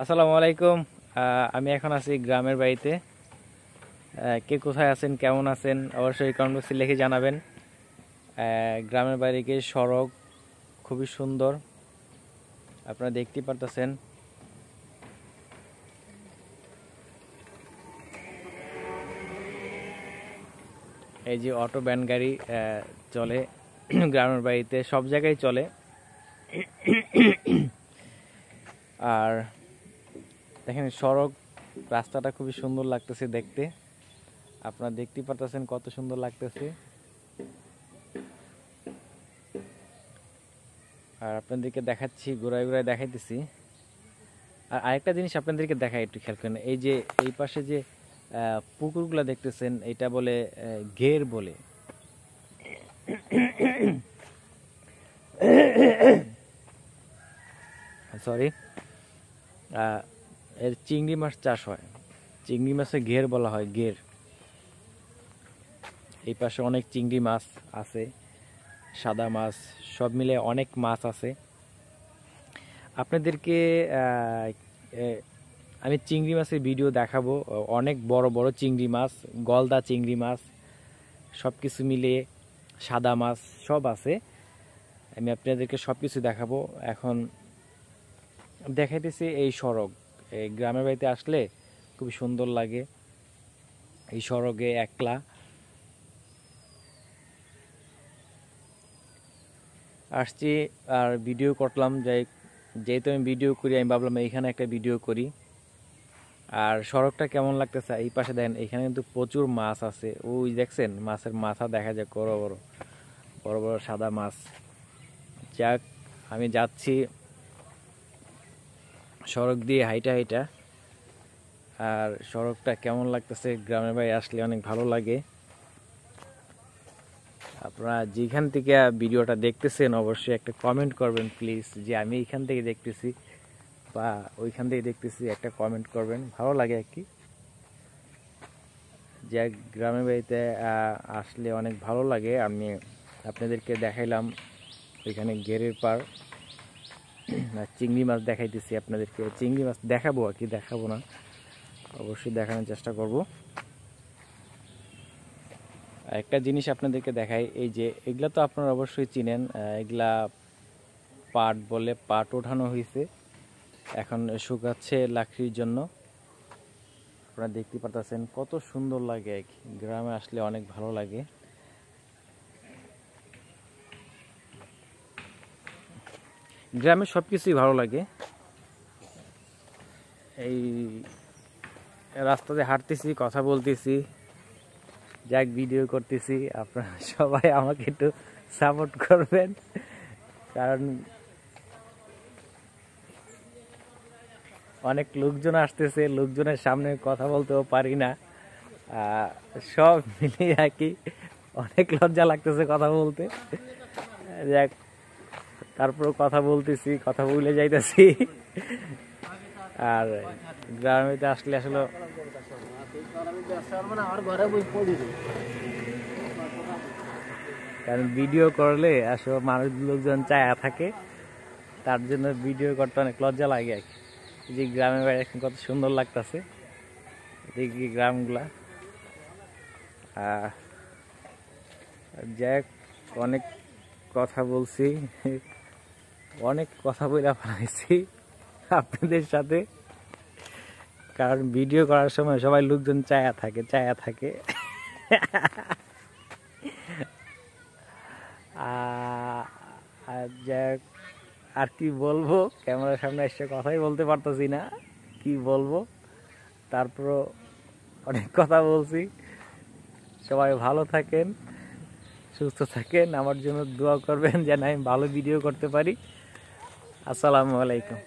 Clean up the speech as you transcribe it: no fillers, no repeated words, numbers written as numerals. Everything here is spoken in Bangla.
আসসালামু আলাইকুম। আমি এখন আছি গ্রামের বাড়িতে। কে কোথায় আছেন, কেমন আছেন অবশ্যই কমেন্ট বক্সে লিখে জানাবেন। গ্রামের বাড়িকে সড়ক খুবই সুন্দর, আপনারা দেখতেই পারতেছেন। এই যে অটো ভ্যান গাড়ি চলে গ্রামের বাড়িতে, সব জায়গায় চলে। আর দেখেন সড়ক রাস্তাটা খুবই সুন্দর লাগতেছে দেখতে, আপনারা দেখতেই পারতেছেন কত সুন্দর লাগতেছে। আর আপনাদেরকে দেখাচ্ছি, ঘোরায় ঘোরায় দেখাইতেছি। আর আরেকটা জিনিস আপনাদেরকে দেখাই, একটু খেয়াল করেন। এই যে এই পাশে যে পুকুরগুলা দেখতেছেন, এটা বলে ঘের বলে। সরি, এর চিংড়ি মাছ চাষ হয়, চিংড়ি মাছে ঘের বলা হয়, ঘের। এই পাশে অনেক চিংড়ি মাছ আছে, সাদা মাছ, সব মিলে অনেক মাছ আছে। আপনাদেরকে আমি চিংড়ি মাছের ভিডিও দেখাবো, অনেক বড় বড় চিংড়ি মাছ, গলদা চিংড়ি মাছ, সব কিছু মিলিয়ে সাদা মাছ সব আছে। আমি আপনাদেরকে সব কিছু দেখাবো। এখন দেখাইতেছি এই সড়ক। এই গ্রামের বাড়িতে আসলে খুবই সুন্দর লাগে। এই সড়কে একলা আসছি আর ভিডিও করলাম। যেহেতু আমি ভিডিও করি, আমি ভাবলাম এইখানে একটা ভিডিও করি। আর সড়কটা কেমন লাগতেছে, এই পাশে দেখেন, এখানে কিন্তু প্রচুর মাছ আছে। ওই দেখছেন, মাছের মাথা দেখা যায়, বড় বড় বড় বড় সাদা মাছ। যাক, আমি যাচ্ছি সড়ক দিয়ে হাইটা হাইটা। আর সড়কটা কেমন লাগতেছে, গ্রামের বাড়ি আসলে অনেক ভালো লাগে। আপনারা যেখান থেকে ভিডিওটা দেখতেছেন অবশ্যই একটা কমেন্ট করবেন প্লিজ, যে আমি এইখান থেকে দেখতেছি বা ওইখান থেকে দেখতেছি, একটা কমেন্ট করবেন, ভালো লাগে আর কি। যে গ্রামের বাড়িতে আসলে অনেক ভালো লাগে। আমি আপনাদেরকে দেখাইলাম ওইখানে ঘেরের পার, চিংড়ি মাছ দেখাইতেছি আপনাদেরকে। চিংড়ি মাছ দেখাবো আর কি, দেখাবো না, অবশ্যই দেখানোর চেষ্টা করব। একটা জিনিস আপনাদেরকে দেখাই, এই যে এগুলা তো আপনারা অবশ্যই চিনেন, এগুলা পাট বলে, পাট ওঠানো হয়েছে, এখন শুকাচ্ছে লাকড়ির জন্য। আপনারা দেখতে পাচ্ছেন কত সুন্দর লাগে, গ্রামে আসলে অনেক ভালো লাগে। গ্রামে সবকিছুই ভালো লাগে। এই রাস্তাতে হাঁটতেছি, কথা বলতেছি, যাক ভিডিও করতেছি। আপনারা সবাই আমাকে একটু সাপোর্ট করবেন, কারণ অনেক লোকজন আসতেছে, লোকজনের সামনে কথা বলতেও পারি না। সব মিলিয়ে আর কি অনেক লজ্জা লাগতেছে কথা বলতে। যাক, তারপরেও কথা বলতেছি, কথা বলে যাইতেছি। আর গ্রামেতে আসলে আসলে কারণ ভিডিও করলে আসলে মানুষ, লোকজন চায়া থাকে, তার জন্য ভিডিও করতে অনেক লজ্জা লাগে আর কি। যে গ্রামের বাড়ি এখন কত সুন্দর লাগতেছে, দেখি গ্রামগুলা। যাক, অনেক কথা বলছি, অনেক কথা বলে ফেলাইছি আপনাদের সাথে, কারণ ভিডিও করার সময় সবাই লোকজন চায়া থাকে, চায়া থাকে। যাক, আর কি বলবো, ক্যামেরার সামনে এসে কথাই বলতে পারতেছি না, কি বলবো। তারপরও অনেক কথা বলছি। সবাই ভালো থাকেন, সুস্থ থাকেন, আমার জন্য দোয়া করবেন যেন আমি ভালো ভিডিও করতে পারি। আসসালামু আলাইকুম।